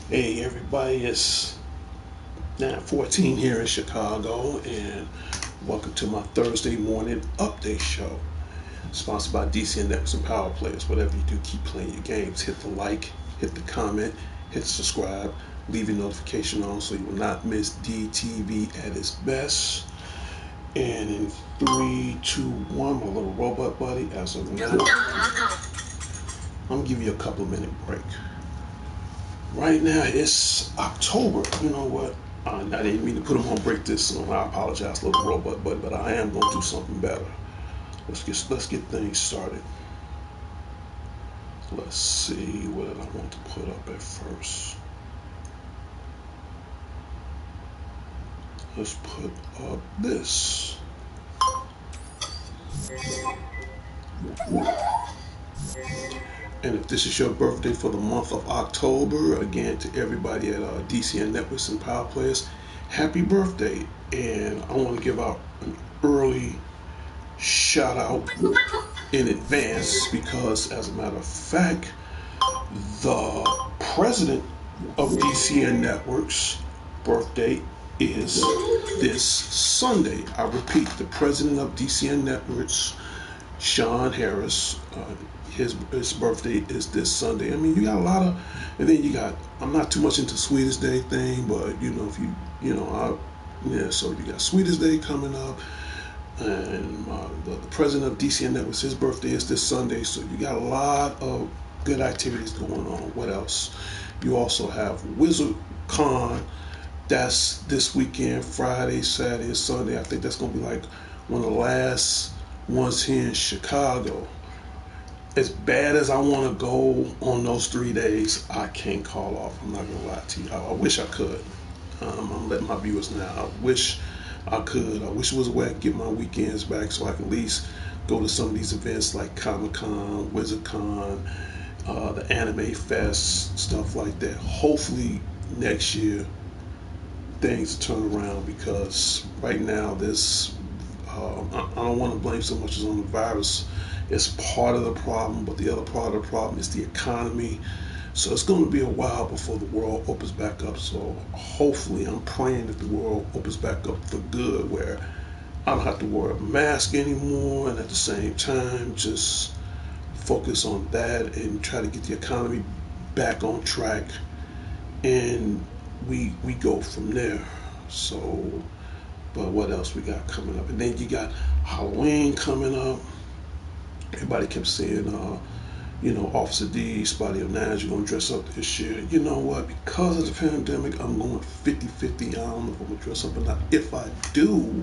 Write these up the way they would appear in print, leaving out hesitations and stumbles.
Hey everybody, it's 9:14 here in Chicago, and welcome to my Thursday morning update show. Sponsored by D.C.N.Present Powerplayers. Whatever you do, keep playing your games. Hit the like, hit the comment, hit the subscribe, leave your notification on so you will not miss DTV at its best. And in 3, 2, 1, my little robot buddy, as of now, I'm gonna give you a couple of minute break. Right now it's October. You know what? I didn't mean to put him on break this soon. I apologize, little robot, but I am gonna do something better. Let's get things started. Let's see what did I want to put up at first. Let's put up this. And if this is your birthday for the month of October, again to everybody at D.C.N. Networks and Power Players, happy birthday! And I want to give out an early shout out in advance because, as a matter of fact, the president of D.C.N. Networks' birthday is this Sunday. I repeat, the president of D.C.N. Networks, Sean Harris, his birthday is this Sunday. I mean, you got a lot of, and then you got. I'm not too much into Sweetest Day thing, but if yeah. So you got Sweetest Day coming up, and the president of DCN Networks, his birthday is this Sunday. So you got a lot of good activities going on. What else? You also have Wizard Con. That's this weekend, Friday, Saturday, and Sunday. I think that's gonna be like one of the last ones here in Chicago. As bad as I want to go on those 3 days, I can't call off. I'm not gonna lie to you. I wish I could. I'm letting my viewers know. I wish I could. I wish it was a way I could get my weekends back so I can at least go to some of these events like Comic Con, Wizard Con, the Anime Fest, stuff like that. Hopefully next year things turn around because right now this I don't want to blame so much as on the virus. It's part of the problem, but the other part of the problem is the economy. So it's going to be a while before the world opens back up. So hopefully, I'm praying that the world opens back up for good, where I don't have to wear a mask anymore, and at the same time, just focus on that and try to get the economy back on track, and we go from there. So, but what else we got coming up? And then you got Halloween coming up. Everybody kept saying, Officer D, Spotty of Nines, you're going to dress up this year. You know what? Because of the pandemic, I'm going 50-50. I don't know if I'm going to dress up or not. If I do,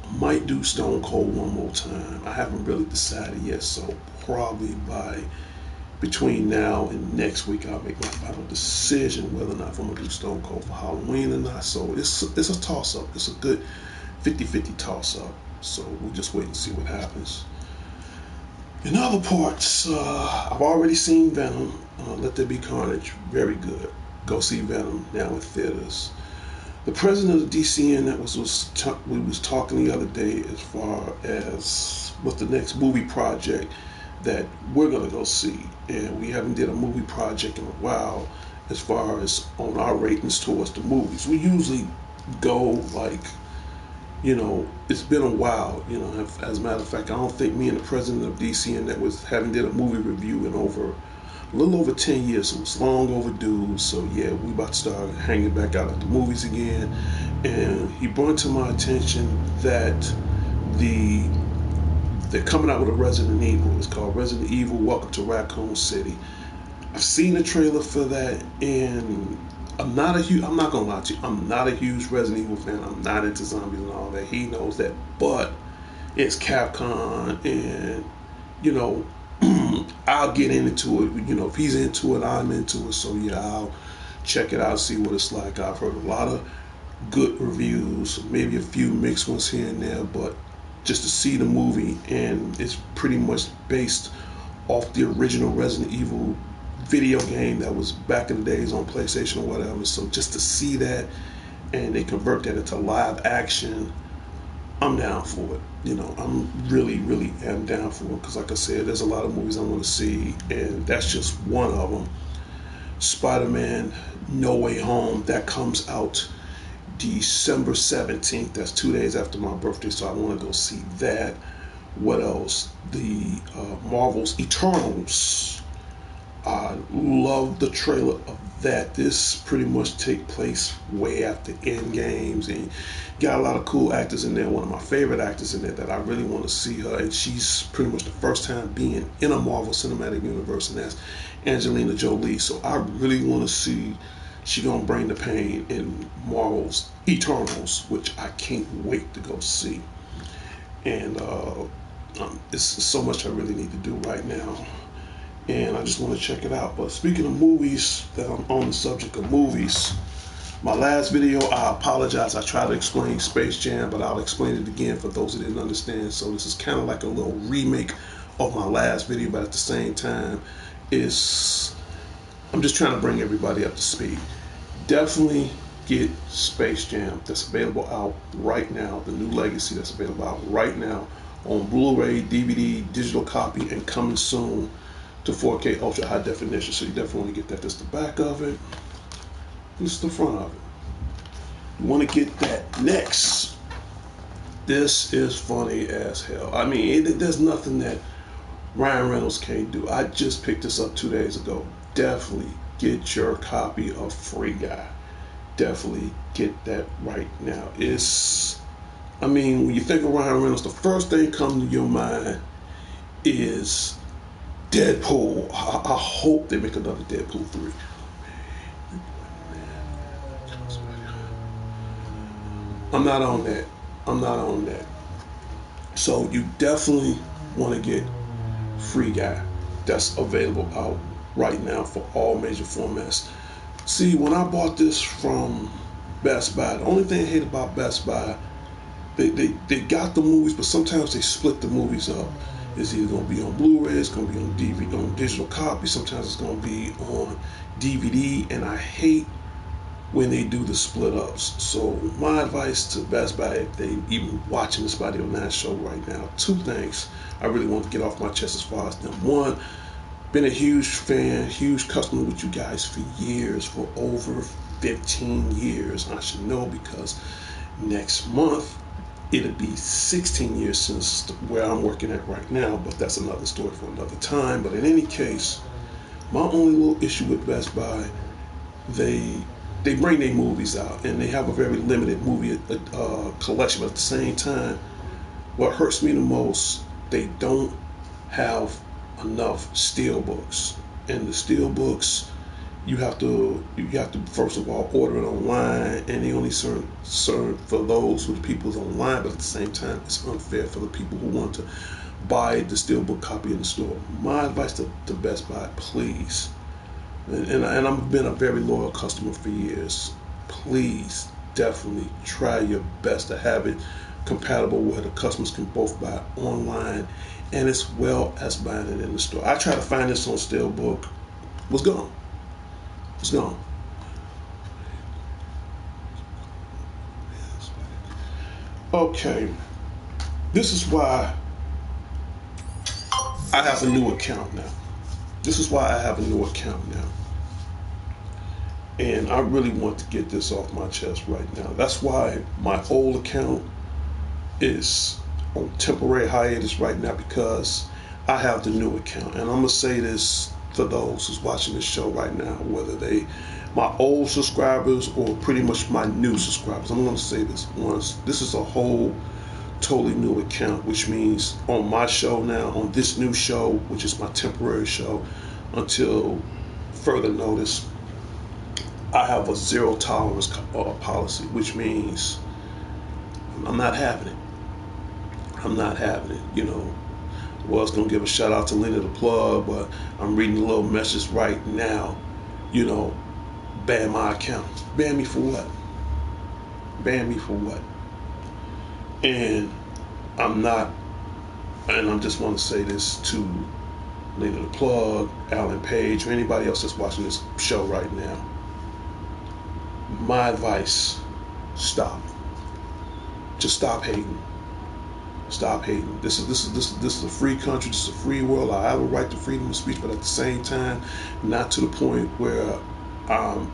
I might do Stone Cold one more time. I haven't really decided yet, so probably between now and next week, I'll make my final decision whether or not I'm going to do Stone Cold for Halloween or not. So it's a toss-up. It's a good 50-50 toss-up. So we'll just wait and see what happens. In other parts, I've already seen Venom. Let There Be Carnage. Very good. Go see Venom now in theaters. The president of DCN that we was talking the other day as far as what the next movie project that we're gonna go see, and we haven't did a movie project in a while as far as on our ratings towards the movies. We usually go like, it's been a while. As a matter of fact, I don't think me and the president of DCN that was having did a movie review in a little over 10 years. So it was long overdue. So yeah, we about to start hanging back out at the movies again. And he brought to my attention that they're coming out with a Resident Evil. It's called Resident Evil: Welcome to Raccoon City. I've seen the trailer for that, and I'm not gonna lie to you, I'm not a huge Resident Evil fan. I'm not into zombies and all that. He knows that. But it's Capcom, and I'll get into it. If he's into it, I'm into it. So yeah, I'll check it out, see what it's like. I've heard a lot of good reviews, maybe a few mixed ones here and there, but just to see the movie, and it's pretty much based off the original Resident Evil video game that was back in the days on PlayStation or whatever. So just to see that and they convert that into live action, I'm down for it. I'm really, really am down for it because, like I said, there's a lot of movies I want to see, and that's just one of them. Spider-Man No Way Home. That comes out December 17th. That's 2 days after my birthday, so I want to go see that. What else? The Marvel's Eternals. I love the trailer of that. This pretty much take place way after Endgames, and got a lot of cool actors in there. One of my favorite actors in there that I really want to see her, and she's pretty much the first time being in a Marvel Cinematic Universe, and that's Angelina Jolie. So I really want to see she gonna bring the pain in Marvel's Eternals, which I can't wait to go see. And it's so much I really need to do right now, and I just want to check it out. But speaking of movies, that I'm on the subject of movies, my last video, I apologize. I tried to explain Space Jam, but I'll explain it again for those who didn't understand. So this is kind of like a little remake of my last video, but at the same time, I'm just trying to bring everybody up to speed. Definitely get Space Jam. That's available out right now. The New Legacy that's available out right now on Blu-ray, DVD, digital copy, and coming soon to 4K ultra high definition. So you definitely want to get that. That's the back of it. This is the front of it. You want to get that. Next, this is funny as hell. I mean, there's nothing that Ryan Reynolds can't do. I just picked this up 2 days ago. Definitely get your copy of Free Guy. Definitely get that right now. When you think of Ryan Reynolds, the first thing comes to your mind is Deadpool. I hope they make another Deadpool 3. I'm not on that. So you definitely want to get Free Guy. That's available out right now for all major formats. See, when I bought this from Best Buy, the only thing I hate about Best Buy, they got the movies, but sometimes they split the movies up. It's either going to be on Blu-ray, it's going to be on DVD, on digital copy, sometimes it's going to be on DVD, and I hate when they do the split ups. So my advice to Best Buy, if they even watching this Body on That show right now, two things I really want to get off my chest as far as them. One, been a huge fan, huge customer with you guys for years, for over 15 years. I should know because next month it'll be 16 years since where I'm working at right now, but that's another story for another time. But in any case, my only little issue with Best Buy, they bring their movies out and they have a very limited movie collection, but at the same time, what hurts me the most, they don't have enough steel books. And the steel books, you have to first of all order it online, and they only serve for those who the people online, but at the same time it's unfair for the people who want to buy the steelbook copy in the store. My advice to Best Buy, please, and I've been a very loyal customer for years, please definitely try your best to have it compatible where the customers can both buy online and as well as buying it in the store. I tried to find this on steelbook, was gone. It's gone. Okay, this is why I have a new account now. And I really want to get this off my chest right now. That's why my old account is on temporary hiatus right now, because I have the new account. And I'm going to say this for those who's watching this show right now, whether they my old subscribers or pretty much my new subscribers. I'm going to say this once. This is a whole totally new account, which means on my show now, on this new show, which is my temporary show until further notice, I have a zero tolerance policy, which means I'm not having it. You know, was going to give a shout out to Lena the Plug, but I'm reading a little message right now, you know, ban my account. Ban me for what? And I just want to say this to Lena the Plug, Alan Page, or anybody else that's watching this show right now. My advice, stop. Just stop hating. Stop hating. This is a free country. This is a free world. I have a right to freedom of speech, but at the same time, not to the point where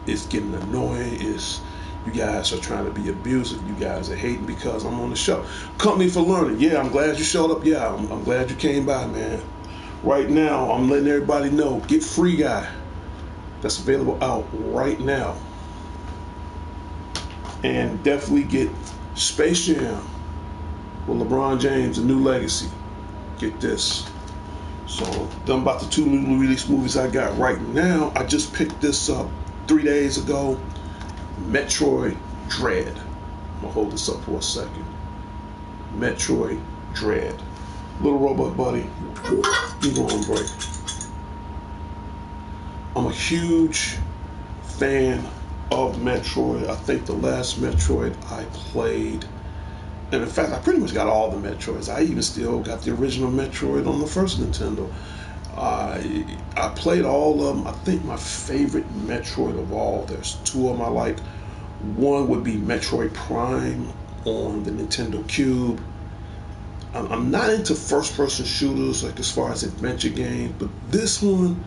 It's getting annoying. You guys are trying to be abusive. You guys are hating because I'm on the show. Company for Learning. Yeah, I'm glad you showed up. Yeah, I'm glad you came by, man. Right now, I'm letting everybody know. Get Free Guy. That's available out right now. And definitely get Space Jam with LeBron James, A New Legacy. Get this. So, done about the 2 new release movies I got right now. I just picked this up 3 days ago. Metroid Dread. I'm gonna hold this up for a second. Metroid Dread. Little robot buddy, you go on break. I'm a huge fan of Metroid. I think the last Metroid I played, and in fact, I pretty much got all the Metroids. I even still got the original Metroid on the first Nintendo. I played all of them. I think my favorite Metroid of all, there's 2 of them I like. One would be Metroid Prime on the Nintendo Cube. I'm not into first-person shooters, like as far as adventure games, but this one,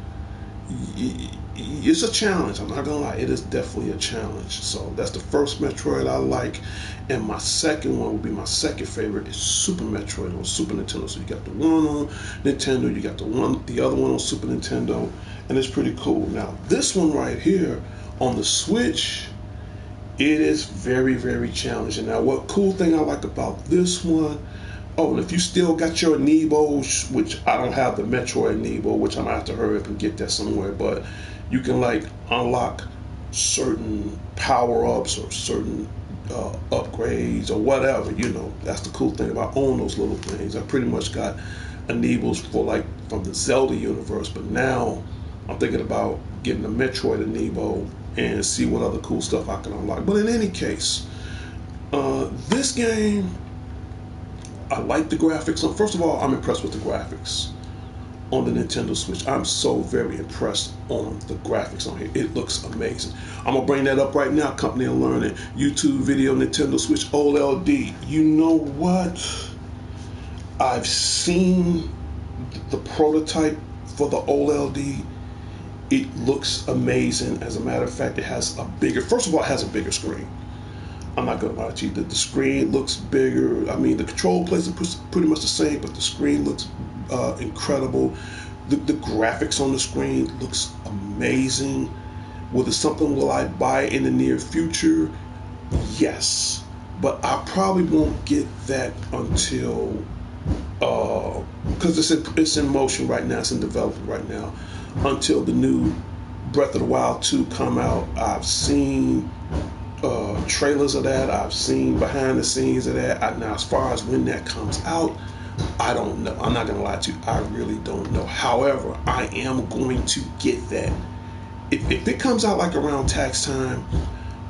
it's a challenge. I'm not gonna lie, it is definitely a challenge. So that's the first Metroid I like, and my second one would be my second favorite is Super Metroid on Super Nintendo. So you got the one on Nintendo, you got the other one on Super Nintendo, and it's pretty cool. Now this one right here on the Switch, it is very, very challenging. Now, what cool thing I like about this one, oh, and if you still got your Amiibo, which I don't have the Metroid Amiibo, which I'm gonna have to hurry up and get that somewhere, but you can like unlock certain power-ups or certain upgrades or whatever, you know. That's the cool thing about owning those little things. I pretty much got Amiibos for like from the Zelda universe, but now I'm thinking about getting a Metroid Amiibo and see what other cool stuff I can unlock. But in any case, this game, I like the graphics. So first of all, I'm impressed with the graphics on the Nintendo Switch. I'm so very impressed on the graphics on here. It looks amazing. I'm gonna bring that up right now. Company of Learning, YouTube video, Nintendo Switch OLED. You know what? I've seen the prototype for the OLED. It looks amazing. As a matter of fact, it has a bigger, first of all, it has a bigger screen. I'm not gonna lie to you, the screen looks bigger. I mean, the control plates are pretty much the same, but the screen looks incredible. The graphics on the screen looks amazing. Whether something will I buy in the near future? Yes, but I probably won't get that until because it's in motion right now. It's in development right now. Until the new Breath of the Wild 2 come out. I've seen trailers of that. I've seen behind the scenes of that. Now, as far as when that comes out, I don't know. I'm not going to lie to you. I really don't know. However, I am going to get that. If it comes out like around tax time,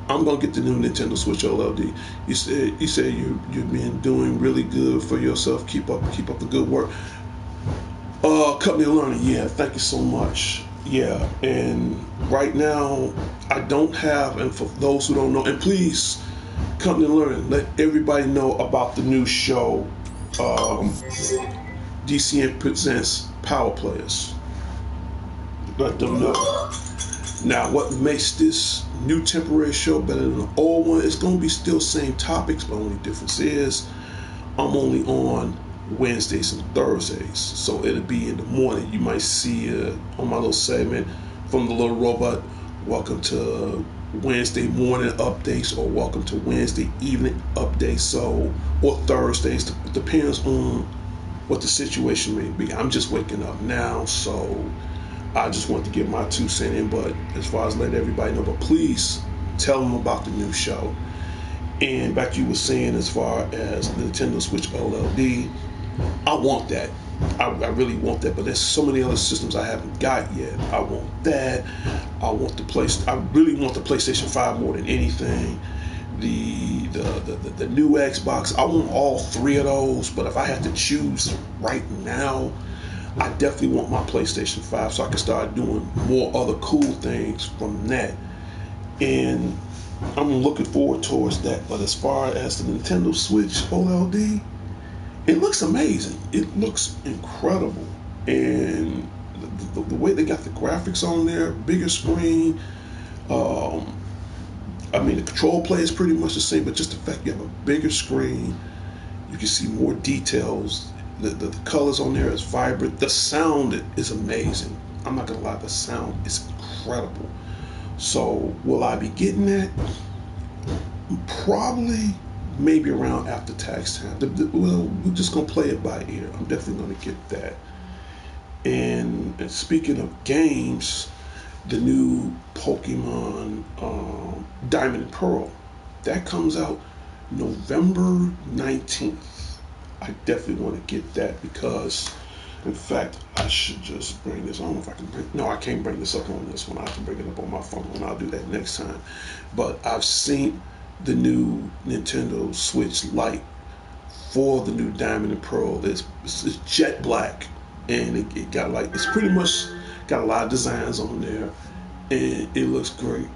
I'm going to get the new Nintendo Switch OLED. You said you've been doing really good for yourself. Keep up the good work. Company of Learning, yeah, thank you so much. Yeah, and right now I don't have, and for those who don't know, and please, Company of Learning, let everybody know about the new show, D.C.N.Present Powerplayers. Let them know. Now, what makes this new temporary show better than the old one? It's going to be still same topics, but the only difference is I'm only on Wednesdays and Thursdays, so it'll be in the morning. You might see on my little segment from the little robot, welcome to Wednesday morning updates, or welcome to Wednesday evening updates, so, or Thursdays. It depends on what the situation may be. I'm just waking up now, so I just want to get my 2 cents in, but as far as letting everybody know, but please tell them about the new show. And back to you were saying, as far as the Nintendo Switch OLED, I want that. I really want that, but there's so many other systems I haven't got yet. I want that. I really want the PlayStation 5 more than anything. The new Xbox. I want all 3 of those, but if I had to choose right now, I definitely want my PlayStation 5 so I can start doing more other cool things from that. And I'm looking forward towards that. But as far as the Nintendo Switch OLED, it looks amazing. It looks incredible. And the way they got the graphics on there, bigger screen, Um, I mean, the control play is pretty much the same, but just the fact you have a bigger screen, you can see more details. The colors on there is vibrant. The sound is amazing. I'm not gonna lie, the sound is incredible. So will I be getting that? Probably, maybe around after tax time. Well, we're just gonna play it by ear. I'm definitely gonna get that. And speaking of games, the new Pokemon Diamond and Pearl that comes out November 19th. I definitely want to get that because, in fact, I should just bring this. I don't know if I can bring. No, I can't bring this up on this one. I have to bring it up on my phone, and I'll do that next time. But I've seen the new Nintendo Switch Lite for the new Diamond and Pearl. It's jet black, and it got like it's pretty much got a lot of designs on there, and it looks great.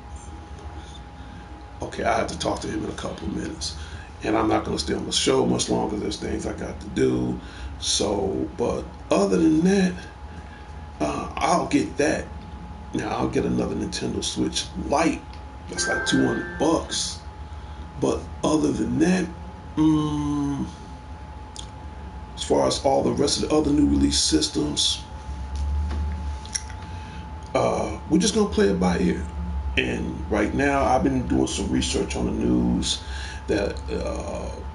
Okay, I have to talk to him in a couple of minutes, and I'm not going to stay on the show much longer. There's things I got to do. So, but other than that, I'll get that. Now I'll get another Nintendo Switch Lite. That's like $200. But other than that, as far as all the rest of the other new release systems, we're just gonna play it by ear. And right now, I've been doing some research on the news that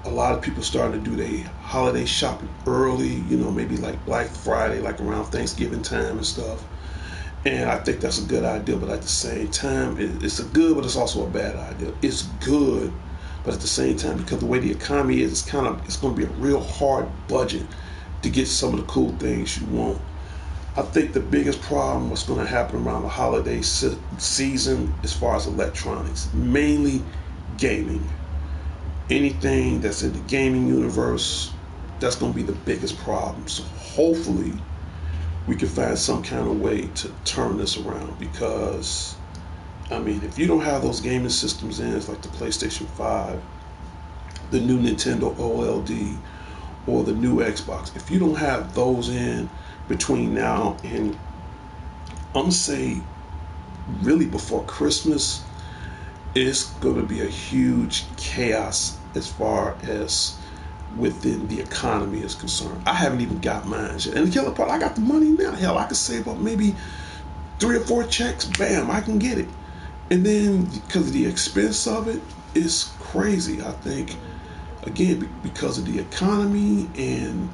a lot of people starting to do their holiday shopping early. You know, maybe like Black Friday, like around Thanksgiving time and stuff. And I think that's a good idea, but at the same time, it's a good, but it's also a bad idea. It's good, but at the same time, because the way the economy is, it's going to be a real hard budget to get some of the cool things you want. I think the biggest problem what's going to happen around the holiday season as far as electronics, mainly gaming. Anything that's in the gaming universe, that's going to be the biggest problem. So hopefully we can find some kind of way to turn this around because, I mean, if you don't have those gaming systems in, it's like the PlayStation 5, the new Nintendo OLED, or the new Xbox, if you don't have those in between now and, I'm going to say, really before Christmas, it's going to be a huge chaos as far as within the economy is concerned. I haven't even got mine yet. And the killer part, I got the money now. Hell, I could save up maybe 3 or 4 checks. Bam, I can get it. And then because of the expense of it, it's crazy. I think, again, because of the economy and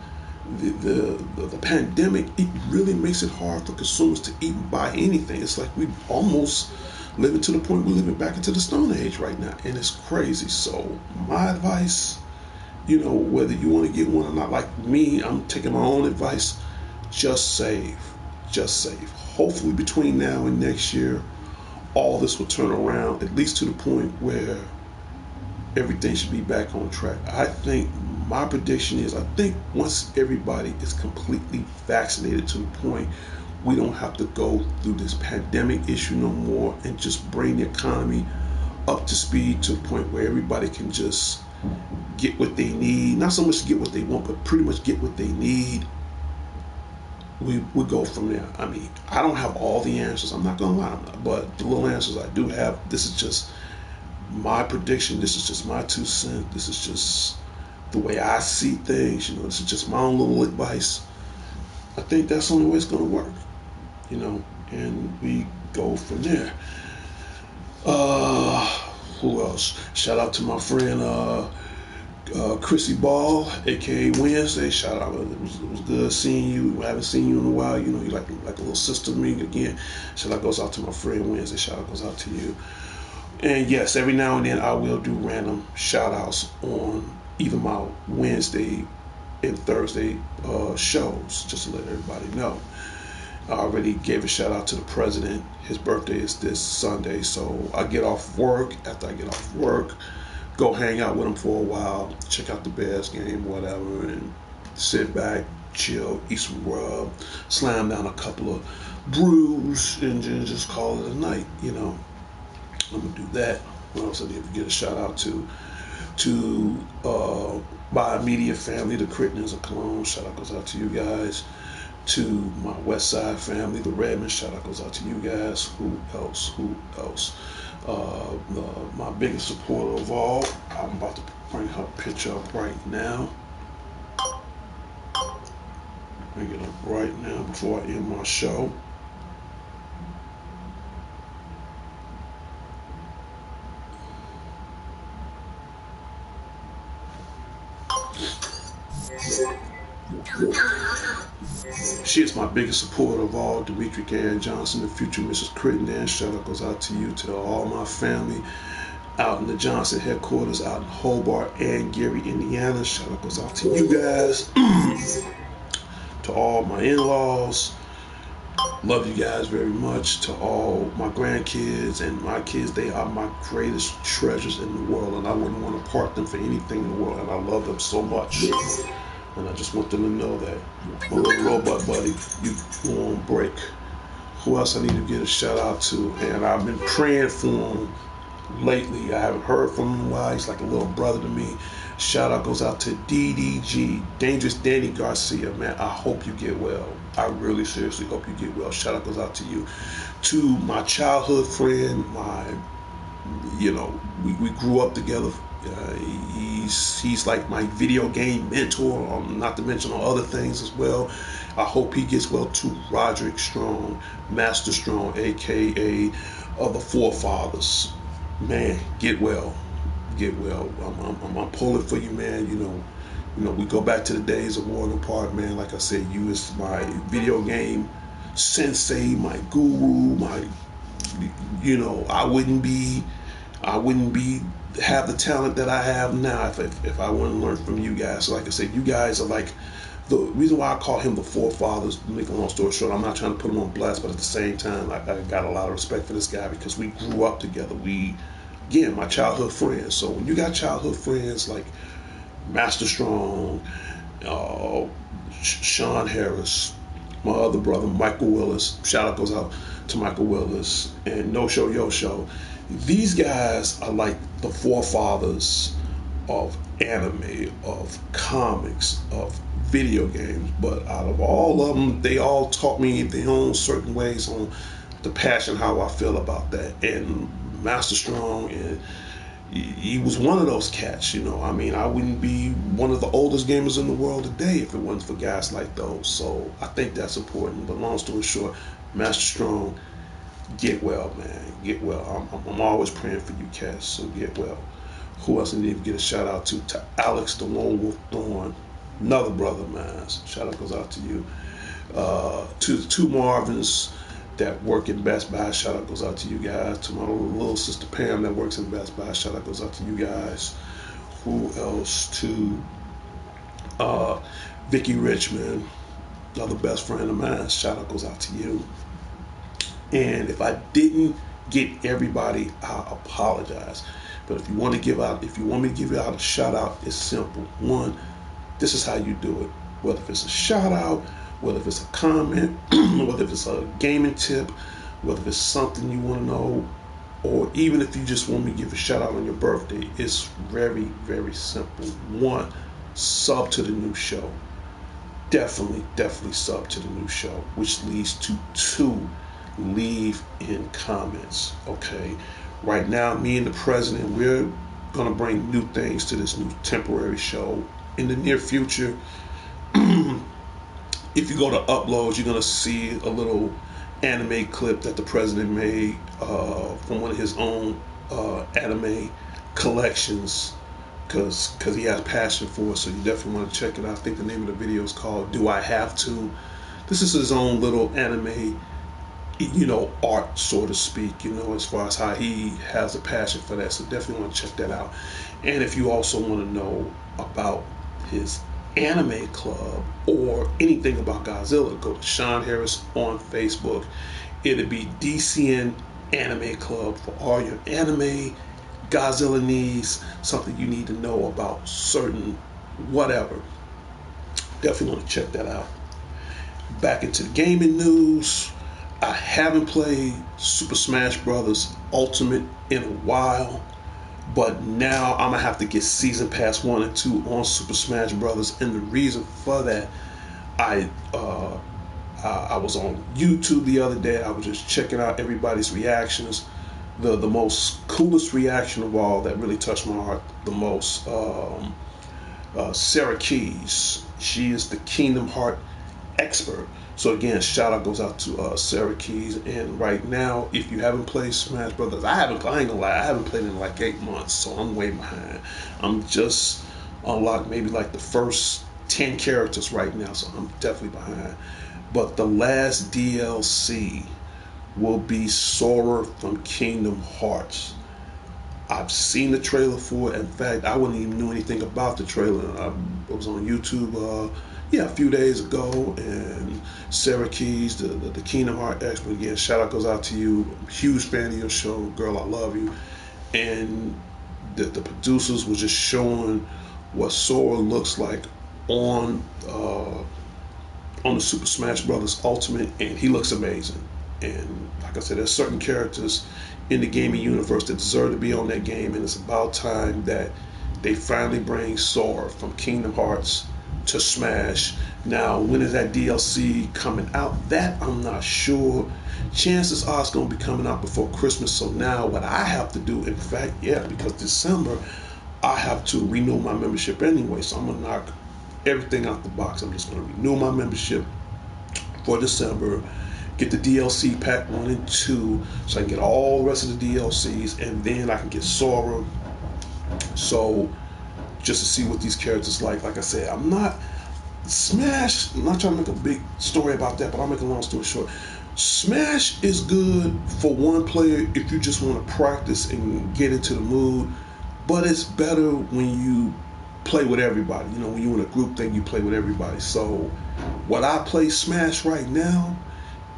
the pandemic, it really makes it hard for consumers to even buy anything. It's like we almost living to the point we're living back into the Stone Age right now. And it's crazy. So my advice, you know, whether you want to get one or not, like me, I'm taking my own advice. Just save. Just save. Hopefully between now and next year, all this will turn around, at least to the point where everything should be back on track. I think my prediction is, I think once everybody is completely vaccinated to the point we don't have to go through this pandemic issue no more and just bring the economy up to speed to the point where everybody can just get what they need, not so much to get what they want, but pretty much get what they need. We go from there. I mean, I don't have all the answers, I'm not gonna lie, but the little answers I do have, this is just my prediction, this is just my 2 cents, this is just the way I see things, you know, this is just my own little advice. I think that's the only way it's gonna work, you know, and we go from there. Who else? Shout out to my friend Chrissy Ball, aka Wednesday. Shout out. It was good seeing you. I haven't seen you in a while. You know, you like a little sister to me again. Shout out goes out to my friend Wednesday. Shout out goes out to you. And yes, every now and then I will do random shout outs on either my Wednesday and Thursday shows, just to let everybody know. I already gave a shout out to the president. His birthday is this Sunday, so I get off work. After I get off work, go hang out with him for a while, check out the Bears game, whatever, and sit back, chill, eat some rub, slam down a couple of brews, and just call it a night. You know, I'm gonna do that. What else I need to get a shout out to my immediate family, the Crittens of Cologne. Shout out goes out to you guys. To my West Side family, the Redmond. Shout out goes out to you guys. Who else? My biggest supporter of all. I'm about to bring her picture up right now. Bring it up right now before I end my show. She is my biggest supporter of all, Demetri Ann Johnson, the future Mrs. Crittenden. Shout out goes out to you, to all my family out in the Johnson headquarters, out in Hobart and Gary, Indiana. Shout out goes out to you guys. To all my in-laws, love you guys very much. To all my grandkids and my kids, they are my greatest treasures in the world, and I wouldn't want to part them for anything in the world, and I love them so much. And I just want them to know that my little robot buddy, you on break. Who else I need to get a shout out to? And I've been praying for him lately. I haven't heard from him in a while. He's like a little brother to me. Shout out goes out to DDG, Dangerous Danny Garcia, man. I hope you get well. I really seriously hope you get well. Shout out goes out to you. To my childhood friend, we grew up together. He's like my video game mentor, not to mention on other things as well. I hope he gets well too. Roderick Strong, Master Strong, aka the Forefathers. Man, get well. Get well. I'm pulling for you, man. We go back to the days of Warren Park, man. Like I said, you is my video game sensei, my guru, I wouldn't be have the talent that I have now if I wouldn't learn from you guys. So like I said, you guys are like the reason why I call him the Forefathers. To make a long story short, I'm not trying to put him on blast, but at the same time, I got a lot of respect for this guy because we grew up together. Again, my childhood friends. So when you got childhood friends like Master Strong, Sean Harris, my other brother Michael Willis, shout out goes out to Michael Willis, and No Show Yo Show. These guys are like the forefathers of anime, of comics, of video games. But out of all of them, they all taught me in their own certain ways on the passion, how I feel about that. And Master Strong, and he was one of those cats, I mean, I wouldn't be one of the oldest gamers in the world today if it wasn't for guys like those. So I think that's important. But long story short, Master Strong, get well, man. Get well. I'm always praying for you, cats. So get well. Who else I need to give a shout out to Alex the Lone Wolf Thorn, another brother of mine. Shout out goes out to you. To the two Marvins that work in Best Buy, shout out goes out to you guys. To my little sister Pam that works in Best Buy, shout out goes out to you guys. Who else? To Vicky Richmond, another best friend of mine, shout out goes out to you. And if I didn't get everybody, I apologize. But if you want me to give you out a shout out, it's simple. One, this is how you do it. Whether if it's a shout out, whether if it's a comment, whether if it's a gaming tip, whether if it's something you want to know, or even if you just want me to give a shout out on your birthday, it's very, very simple. One, sub to the new show. Definitely sub to the new show, which leads to two, leave in comments. Okay, right now, me and the president, we're gonna bring new things to this new temporary show in the near future. If you go to uploads, you're gonna see a little anime clip that the president made from one of his own anime collections, because he has passion for it. So you definitely want to check it out. I think the name of the video is called "Do I Have to?" This is his own little anime, art, so to speak, as far as how he has a passion for that. So definitely want to check that out. And if you also want to know about his anime club or anything about Godzilla, go to Sean Harris on Facebook. It'll be D.C.N. Anime Club for all your anime, Godzilla needs, something you need to know about certain whatever. Definitely want to check that out. Back into the gaming news. I haven't played Super Smash Bros. Ultimate in a while, but now I'm gonna have to get Season Pass 1 and 2 on Super Smash Bros. And the reason for that, I was on YouTube the other day. I was just checking out everybody's reactions the most coolest reaction of all that really touched my heart the most. Sarah Keys. She is the Kingdom Heart expert. So again, shout out goes out to Sarah Keys. And right now, if you haven't played Smash Brothers, I ain't gonna lie, I haven't played in like 8 months, so I'm way behind. I'm just unlocked maybe like the first 10 characters right now, so I'm definitely behind. But the last DLC will be Sora from Kingdom Hearts. I've seen the trailer for it. In fact, I wouldn't even know anything about the trailer. I was on YouTube, a few days ago, and Sarah Keys, the Kingdom Heart expert. Again, shout out goes out to you. I'm a huge fan of your show, girl. I love you. And the producers were just showing what Sora looks like on the Super Smash Brothers Ultimate, and he looks amazing. And like I said, there's certain characters in the gaming universe that deserve to be on that game, and it's about time that they finally bring Sora from Kingdom Hearts to Smash. Now, when is that DLC coming out? That I'm not sure. Chances are it's going to be coming out before Christmas. So now what I have to do, in fact, because December, I have to renew my membership anyway. So I'm going to knock everything out the box. I'm just going to renew my membership for December, get the DLC pack 1 and 2, so I can get all the rest of the DLCs, and then I can get Sora. So just to see what these characters like I said, I'm not trying to make a big story about that, but I'll make a long story short. Smash is good for one player if you just want to practice and get into the mood, but it's better when you play with everybody. When you're in a group thing, you play with everybody. So what I play Smash right now,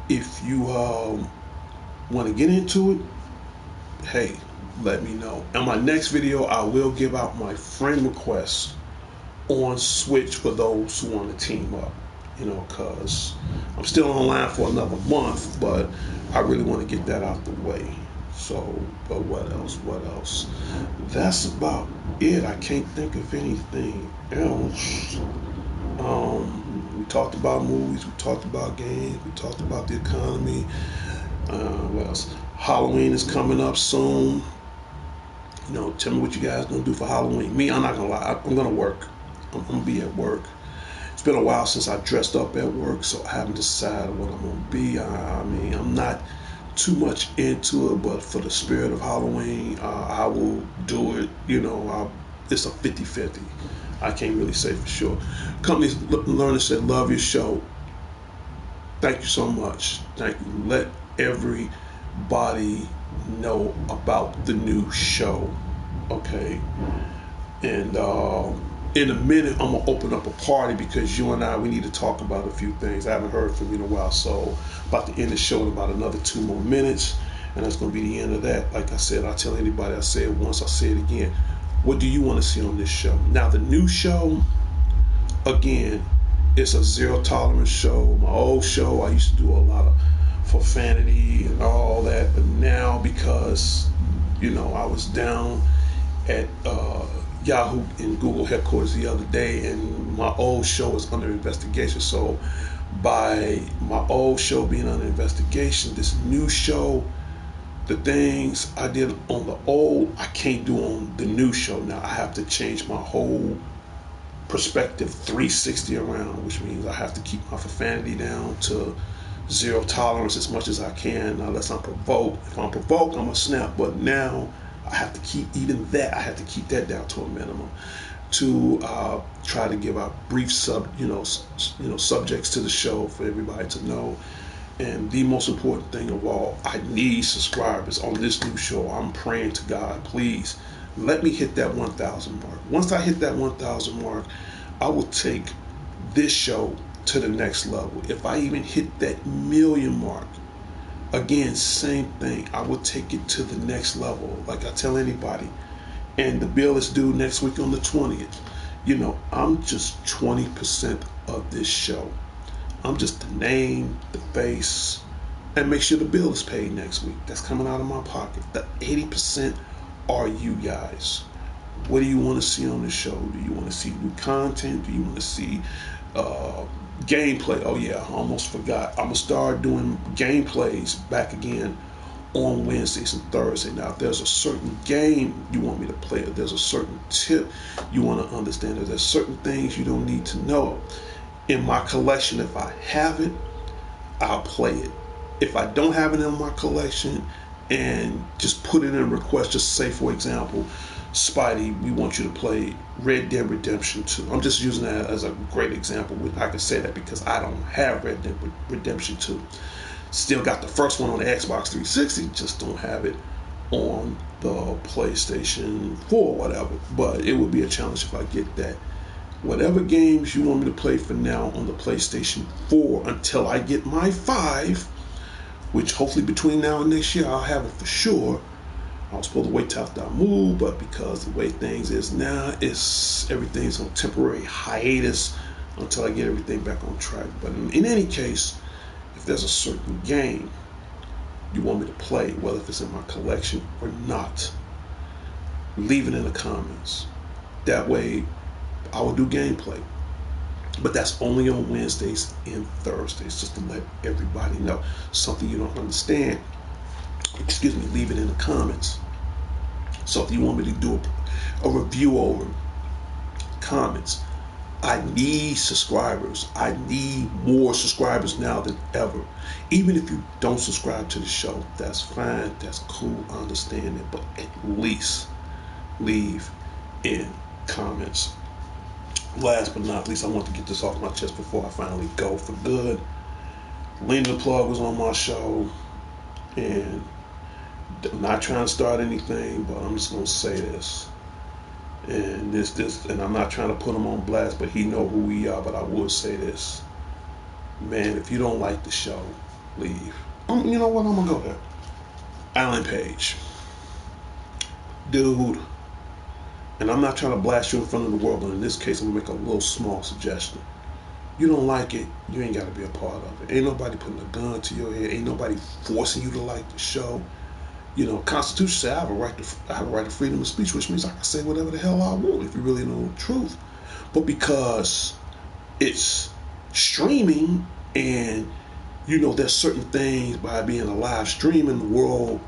if you want to get into it, hey, let me know. In my next video, I will give out my friend request on Switch for those who want to team up. Because I'm still online for another month, but I really want to get that out the way. So, but what else? That's about it. I can't think of anything else. We talked about movies, we talked about games, we talked about the economy. What else? Halloween is coming up soon. Tell me what you guys gonna do for Halloween. Me, I'm not gonna lie, I'm gonna work. I'm gonna be at work. It's been a while since I dressed up at work, so I haven't decided what I'm gonna be. I mean, I'm not too much into it, but for the spirit of Halloween, I will do it. It's a 50-50. I can't really say for sure. Companies Learning said, love your show. Thank you so much. Thank you. Let everybody know about the new show. Okay. And in a minute, I'm going to open up a party because you and I, we need to talk about a few things. I haven't heard from you in a while. So about to end the show in about another 2 more minutes. And that's going to be the end of that. Like I said, I tell anybody, I say it once, I say it again. What do you want to see on this show? Now, the new show, again, it's a zero tolerance show. My old show, I used to do a lot of profanity and all that. But now, because, I was down at Yahoo and Google headquarters the other day, and my old show is under investigation. So by my old show being under investigation, this new show, the things I did on the old, I can't do on the new show. Now I have to change my whole perspective 360 around, which means I have to keep my profanity down to zero tolerance as much as I can, unless I'm provoked. If I'm provoked, I'm gonna snap. But now I have to keep I have to keep that down to a minimum to try to give out brief subjects to the show for everybody to know. And the most important thing of all, I need subscribers on this new show. I'm praying to God, please let me hit that 1,000 mark. Once I hit that 1,000 mark, I will take this show to the next level. If I even hit that 1,000,000 mark, again, same thing. I will take it to the next level. Like I tell anybody, and the bill is due next week on the 20th. I'm just 20% of this show. I'm just the name, the face, and make sure the bill is paid next week. That's coming out of my pocket. The 80% are you guys. What do you want to see on the show? Do you want to see new content? Do you want to see gameplay? Oh yeah, I almost forgot. I'm going to start doing gameplays back again on Wednesdays and Thursdays. Now, if there's a certain game you want me to play, if there's a certain tip you want to understand, if there's certain things you don't need to know in my collection, if I have it, I'll play it. If I don't have it in my collection, and just put it in a request, just say, for example, Spidey, we want you to play Red Dead Redemption 2. I'm just using that as a great example. I can say that because I don't have Red Dead Redemption 2. Still got the first one on the Xbox 360, just don't have it on the PlayStation 4 or whatever. But it would be a challenge if I get that. Whatever games you want me to play for now on the PlayStation 4 until I get my 5, which hopefully between now and next year I'll have it for sure. I was supposed to wait till after I move, but because the way things is now, everything's on temporary hiatus until I get everything back on track. But in any case, if there's a certain game you want me to play, whether it's in my collection or not, leave it in the comments. That way I will do gameplay. But that's only on Wednesdays and Thursdays, just to let everybody know. Something you don't understand, leave it in the comments. So if you want me to do a review over comments, I need subscribers. I need more subscribers now than ever. Even if you don't subscribe to the show, that's fine, that's cool, I understand it, but at least leave in comments. Last but not least, I want to get this off my chest before I finally go for good. Lena the Plug was on my show, and I'm not trying to start anything, but I'm just gonna say this. And and I'm not trying to put him on blast, but he know who we are. But I will say this, man. If you don't like the show, leave. You know what? I'm gonna go there. Alan Page, dude. And I'm not trying to blast you in front of the world, but in this case, I'm gonna make a little small suggestion. You don't like it, you ain't gotta be a part of it. Ain't nobody putting a gun to your head. Ain't nobody forcing you to like the show. You know, Constitution said I have a right to freedom of speech, which means I can say whatever the hell I want if you really know the truth. But because it's streaming, and you know, there's certain things by being a live stream in the world.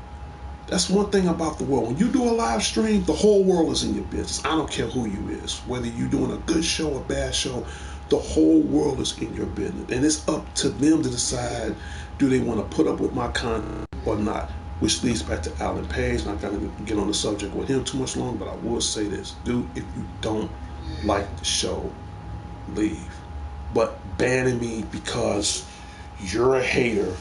That's one thing about the world. When you do a live stream, the whole world is in your business. I don't care who you is. Whether you're doing a good show or a bad show, the whole world is in your business. And it's up to them to decide, do they want to put up with my content or not? Which leads back to Alan Page. I'm not going to get on the subject with him too much longer, but I will say this. Dude, if you don't like the show, leave. But banning me because you're a hater,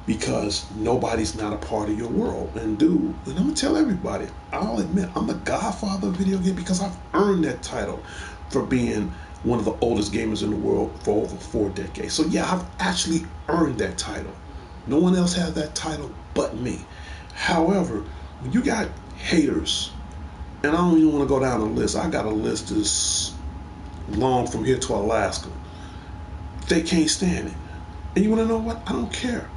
because nobody's not a part of your world. And dude, and I'm gonna tell everybody, I'll admit, I'm the godfather of video game because I've earned that title for being one of the oldest gamers in the world for over 4 decades. So yeah, I've actually earned that title. No one else has that title but me. However, when you got haters, and I don't even want to go down the list, I got a list that's long from here to Alaska. They can't stand it. And you want to know what? I don't care.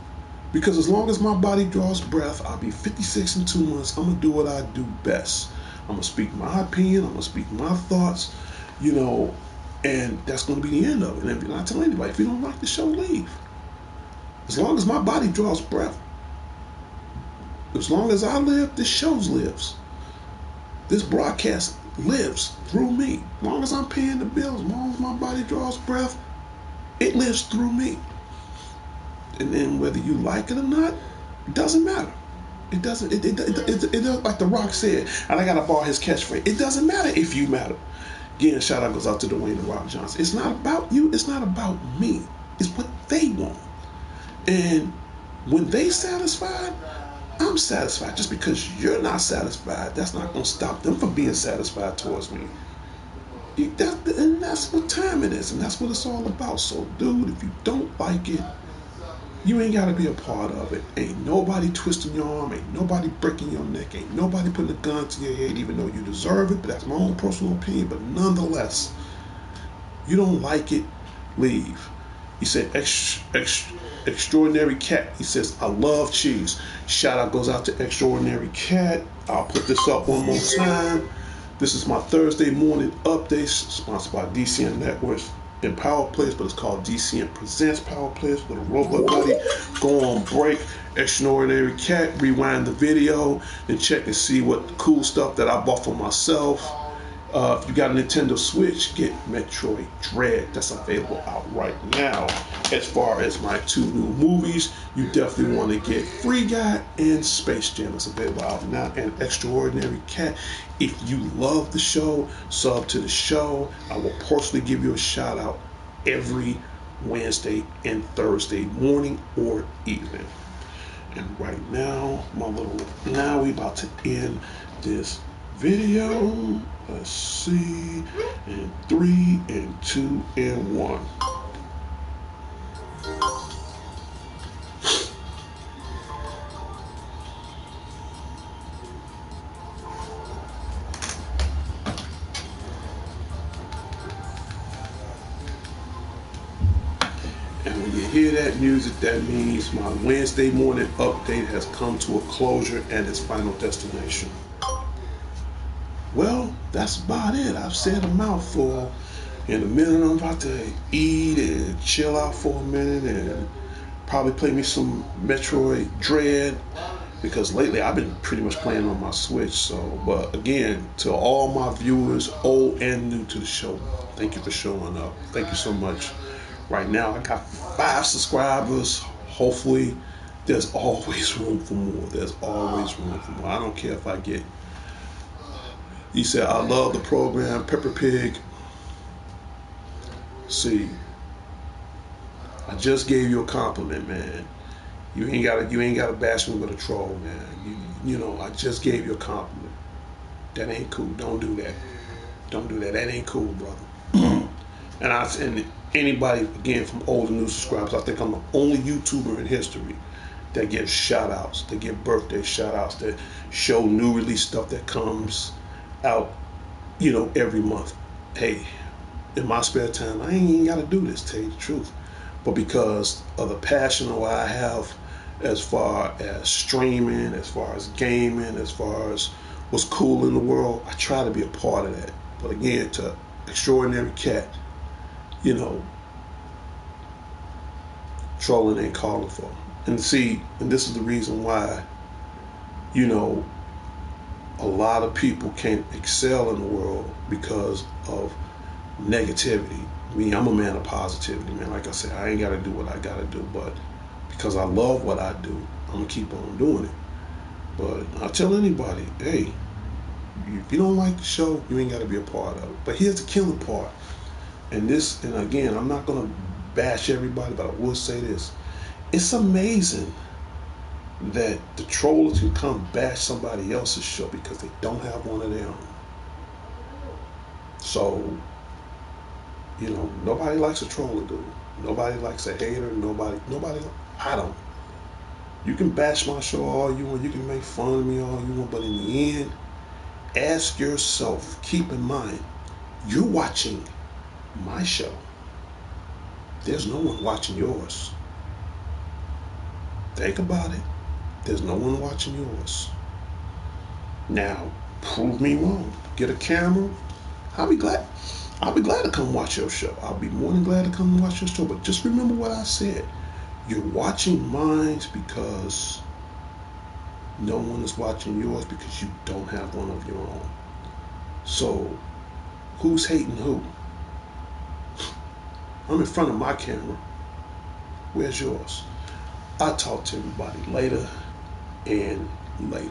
Because as long as my body draws breath, I'll be 56 in 2 months. I'm going to do what I do best. I'm going to speak my opinion. I'm going to speak my thoughts, you know, and that's going to be the end of it. And I tell anybody, if you don't like the show, leave. As long as my body draws breath, as long as I live, this show lives. This broadcast lives through me. As long as I'm paying the bills, as long as my body draws breath, it lives through me. And then whether you like it or not, it doesn't matter. It doesn't. It like The Rock said, and I gotta borrow his catchphrase. It doesn't matter if you matter. Again, shout out goes out to Dwayne The Rock Johnson. It's not about you. It's not about me. It's what they want. And when they satisfied, I'm satisfied. Just because you're not satisfied, that's not gonna stop them from being satisfied towards me. And that's what time it is, and that's what it's all about. So, dude, if you don't like it, you ain't got to be a part of it. Ain't nobody twisting your arm. Ain't nobody breaking your neck. Ain't nobody putting a gun to your head, even though you deserve it. But that's my own personal opinion. But nonetheless, you don't like it, leave. He said, Extraordinary Cat. He says, I love cheese. Shout out goes out to Extraordinary Cat. I'll put this up one more time. This is my Thursday morning update, sponsored by D.C.N. Networks. in Powerplayers, but it's called D.C.N.Present Powerplayers with a robot buddy. Go on break, Extraordinary Cat, rewind the video, and check and see what the cool stuff that I bought for myself. If you got a Nintendo Switch, get Metroid Dread. That's available out right now. As far as my 2 new movies, you definitely want to get Free Guy and Space Jam. That's available out now. And Extraordinary Cat. If you love the show, sub to the show. I will personally give you a shout out every Wednesday and Thursday morning or evening. And right now, now we about to end this video. Let's see. And 3 and 2 and 1. And when you hear that music, that means my Wednesday morning update has come to a closure and its final destination. Well, that's about it. I've said a mouthful. In a minute, I'm about to eat and chill out for a minute and probably play me some Metroid Dread, because lately I've been pretty much playing on my Switch. So, but again, to all my viewers, old and new to the show, thank you for showing up. Thank you so much. Right now, I got 5 subscribers. Hopefully, there's always room for more. There's always room for more. I don't care if I get. He said, I love the program, Pepper Pig. See, I just gave you a compliment, man. You ain't gotta bash me with a troll, man. You know, I just gave you a compliment. That ain't cool. Don't do that. Don't do that. That ain't cool, brother. and anybody, again, from old and new subscribers, I think I'm the only YouTuber in history that gives shout outs, that give birthday shout outs, that show new release stuff that comes out, you know, every month. Hey, in my spare time, I ain't even got to do this, tell you the truth. But because of the passion that I have as far as streaming, as far as gaming, as far as what's cool in the world, I try to be a part of that. But again, to Extraordinary Cat, you know, trolling ain't calling for. And see, and this is the reason why, you know, a lot of people can't excel in the world because of negativity. Me, I'm a man of positivity, man. Like I said, I ain't got to do what I got to do, but because I love what I do, I'm going to keep on doing it. But I tell anybody, hey, if you don't like the show, you ain't got to be a part of it. But here's the killing part. And again, I'm not going to bash everybody, but I will say this. It's amazing that the trollers can come bash somebody else's show because they don't have one of their own. So, you know, nobody likes a troller, dude. Nobody likes a hater. Nobody, I don't. You can bash my show all you want. You can make fun of me all you want. But in the end, ask yourself, keep in mind, you're watching my show. There's no one watching yours. Think about it. There's no one watching yours. Now, prove me wrong. Get a camera. I'll be glad to come watch your show. I'll be more than glad to come watch your show. But just remember what I said. You're watching mine because no one is watching yours because you don't have one of your own. So, who's hating who? I'm in front of my camera. Where's yours? I'll talk to everybody later and later.